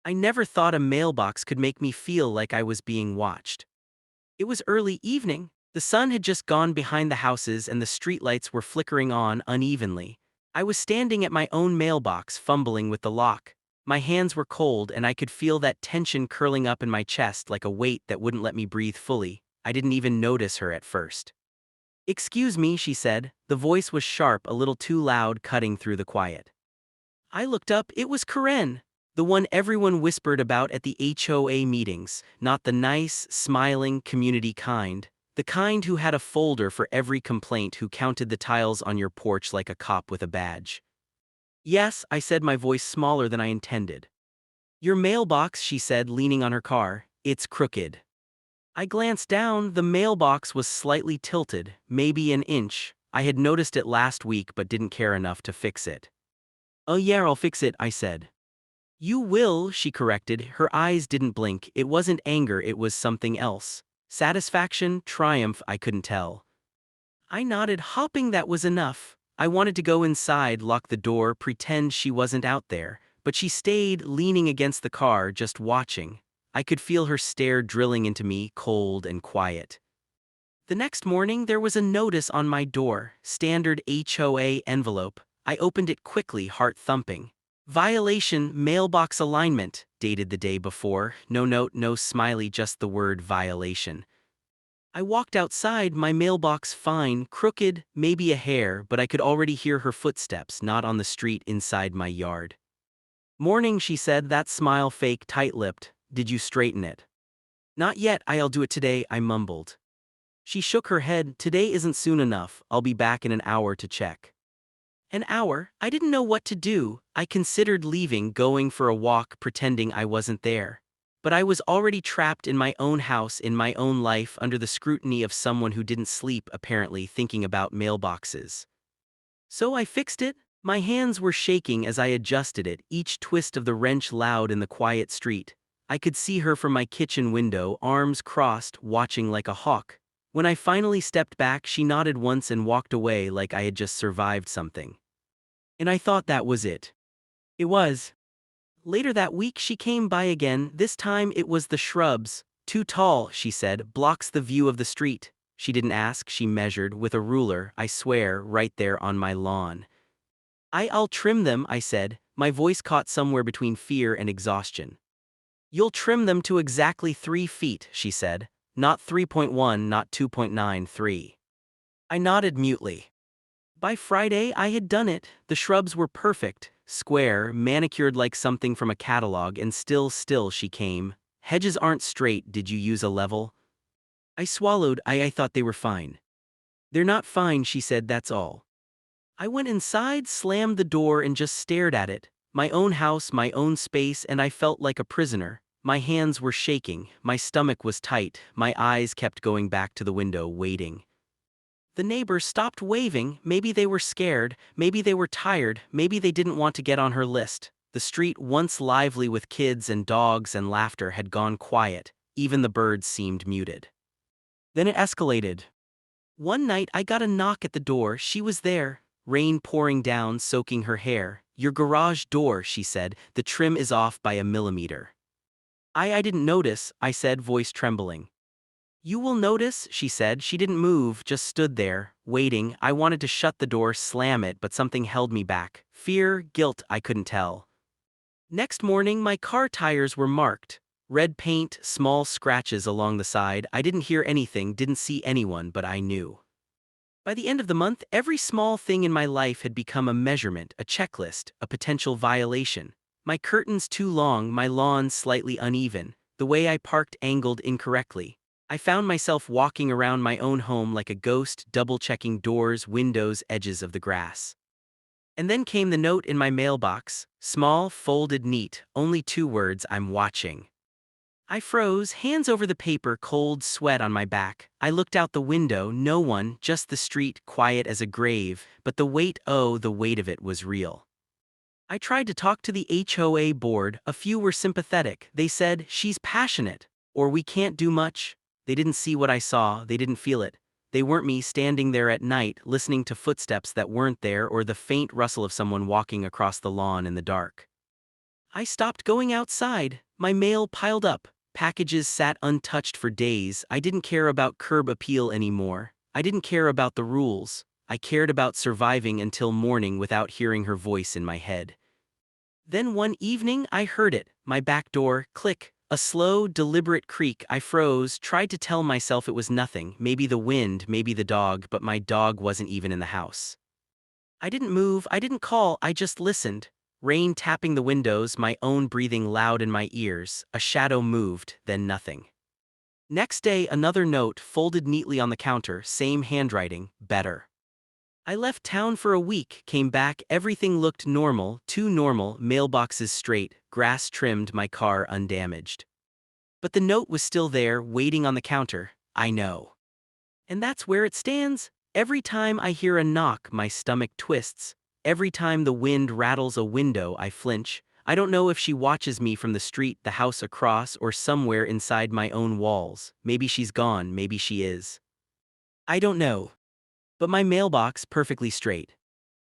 I never thought a mailbox could make me feel like I was being watched. It was early evening. The sun had just gone behind the houses and the streetlights were flickering on unevenly. I was standing at my own mailbox, fumbling with the lock. My hands were cold and I could feel that tension curling up in my chest like a weight that wouldn't let me breathe fully. I didn't even notice her at first. "Excuse me," she said. The voice was sharp, a little too loud, cutting through the quiet. I looked up. It was Karen, the one everyone whispered about at the HOA meetings, not the nice, smiling, community kind. The kind who had a folder for every complaint, who counted the tiles on your porch like a cop with a badge. "Yes," I said, my voice smaller than I intended. "Your mailbox," she said, leaning on her car. "It's crooked." I glanced down. The mailbox was slightly tilted, maybe an inch. I had noticed it last week but didn't care enough to fix it. "Oh yeah, I'll fix it," I said. "You will," she corrected. Her eyes didn't blink. It wasn't anger, it was something else. Satisfaction, triumph, I couldn't tell. I nodded, hoping that was enough. I wanted to go inside, lock the door, pretend she wasn't out there, but she stayed, leaning against the car, just watching. I could feel her stare drilling into me, cold and quiet. The next morning, there was a notice on my door, standard HOA envelope. I opened it quickly, heart thumping. "Violation, mailbox alignment," dated the day before. No note, no smiley, just the word violation. I walked outside, my mailbox fine, crooked, maybe a hair, but I could already hear her footsteps, not on the street, inside my yard. "Morning," she said, that smile fake, tight-lipped. "Did you straighten it?" "Not yet, I'll do it today," I mumbled. She shook her head. "Today isn't soon enough. I'll be back in an hour to check." An hour? I didn't know what to do. I considered leaving, going for a walk, pretending I wasn't there. But I was already trapped in my own house, in my own life, under the scrutiny of someone who didn't sleep, apparently, thinking about mailboxes. So I fixed it. My hands were shaking as I adjusted it, each twist of the wrench loud in the quiet street. I could see her from my kitchen window, arms crossed, watching like a hawk. When I finally stepped back, she nodded once and walked away like I had just survived something. And I thought that was it. It was. Later that week she came by again. This time it was the shrubs. "Too tall," she said, "blocks the view of the street." She didn't ask, she measured, with a ruler, I swear, right there on my lawn. "I'll trim them," I said, my voice caught somewhere between fear and exhaustion. "You'll trim them to exactly 3 feet, she said. "Not 3.1, not 2.93. I nodded mutely. By Friday, I had done it. The shrubs were perfect, square, manicured like something from a catalog, and still she came. "Hedges aren't straight, did you use a level?" I swallowed. I thought they were fine. "They're not fine," she said, "that's all." I went inside, slammed the door, and just stared at it. My own house, my own space, and I felt like a prisoner. My hands were shaking, my stomach was tight, my eyes kept going back to the window, waiting. The neighbors stopped waving. Maybe they were scared, maybe they were tired, maybe they didn't want to get on her list. The street, once lively with kids and dogs and laughter, had gone quiet. Even the birds seemed muted. Then it escalated. One night I got a knock at the door. She was there, rain pouring down, soaking her hair. "Your garage door," she said, "the trim is off by a millimeter." I didn't notice," I said, voice trembling. "You will notice," she said. She didn't move, just stood there, waiting. I wanted to shut the door, slam it, but something held me back. Fear, guilt, I couldn't tell. Next morning, my car tires were marked. Red paint, small scratches along the side. I didn't hear anything, didn't see anyone, but I knew. By the end of the month, every small thing in my life had become a measurement, a checklist, a potential violation. My curtains too long, my lawn slightly uneven, the way I parked angled incorrectly. I found myself walking around my own home like a ghost, double-checking doors, windows, edges of the grass. And then came the note in my mailbox, small, folded, neat, only 2 words: "I'm watching." I froze, hands over the paper, cold sweat on my back. I looked out the window, no one, just the street, quiet as a grave, but the weight, oh, the weight of it was real. I tried to talk to the HOA board. A few were sympathetic. They said, "She's passionate," or "We can't do much." They didn't see what I saw, they didn't feel it. They weren't me, standing there at night, listening to footsteps that weren't there, or the faint rustle of someone walking across the lawn in the dark. I stopped going outside. My mail piled up. Packages sat untouched for days. I didn't care about curb appeal anymore. I didn't care about the rules. I cared about surviving until morning without hearing her voice in my head. Then one evening I heard it, my back door, click. A slow, deliberate creak. I froze, tried to tell myself it was nothing, maybe the wind, maybe the dog, but my dog wasn't even in the house. I didn't move, I didn't call, I just listened. Rain tapping the windows, my own breathing loud in my ears. A shadow moved, then nothing. Next day, another note, folded neatly on the counter, same handwriting, better. I left town for a week, came back, everything looked normal, too normal, mailboxes straight, grass trimmed, my car undamaged. But the note was still there, waiting on the counter, I know. And that's where it stands. Every time I hear a knock, my stomach twists. Every time the wind rattles a window, I flinch. I don't know if she watches me from the street, the house across, or somewhere inside my own walls. Maybe she's gone, maybe she is. I don't know. But my mailbox perfectly straight.